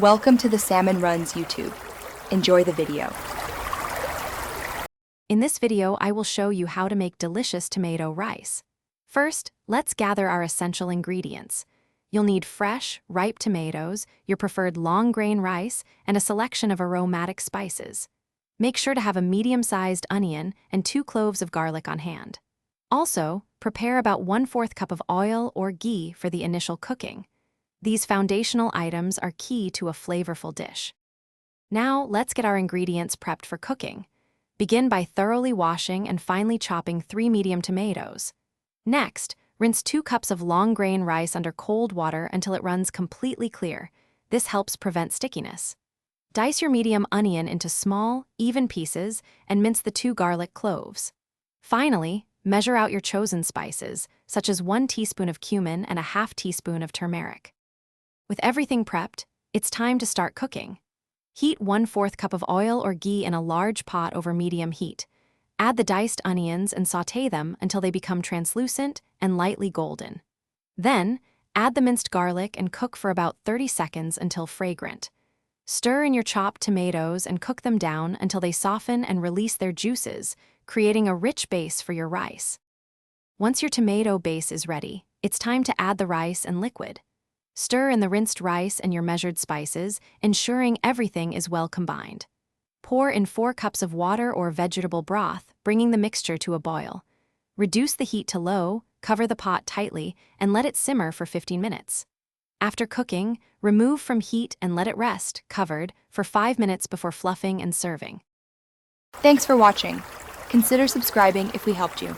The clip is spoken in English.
Welcome to the Salmon Runs YouTube. Enjoy the video. In this video, I will show you how to make delicious tomato rice. First, let's gather our essential ingredients. You'll need fresh, ripe tomatoes, your preferred long-grain rice, and a selection of aromatic spices. Make sure to have a medium-sized onion and 2 cloves of garlic on hand. Also, prepare about 1/4 cup of oil or ghee for the initial cooking. These foundational items are key to a flavorful dish. Now, let's get our ingredients prepped for cooking. Begin by thoroughly washing and finely chopping 3 medium tomatoes. Next, rinse 2 cups of long-grain rice under cold water until it runs completely clear. This helps prevent stickiness. Dice your medium onion into small, even pieces and mince the 2 garlic cloves. Finally, measure out your chosen spices, such as 1 teaspoon of cumin and a 1/2 teaspoon of turmeric. With everything prepped, it's time to start cooking. Heat 1/4 cup of oil or ghee in a large pot over medium heat. Add the diced onions and sauté them until they become translucent and lightly golden. Then, add the minced garlic and cook for about 30 seconds until fragrant. Stir in your chopped tomatoes and cook them down until they soften and release their juices, creating a rich base for your rice. Once your tomato base is ready, it's time to add the rice and liquid. Stir in the rinsed rice and your measured spices, ensuring everything is well combined. Pour in 4 cups of water or vegetable broth, bringing the mixture to a boil. Reduce the heat to low, cover the pot tightly, and let it simmer for 15 minutes. After cooking, remove from heat and let it rest, covered, for 5 minutes before fluffing and serving. Thanks for watching. Consider subscribing if we helped you.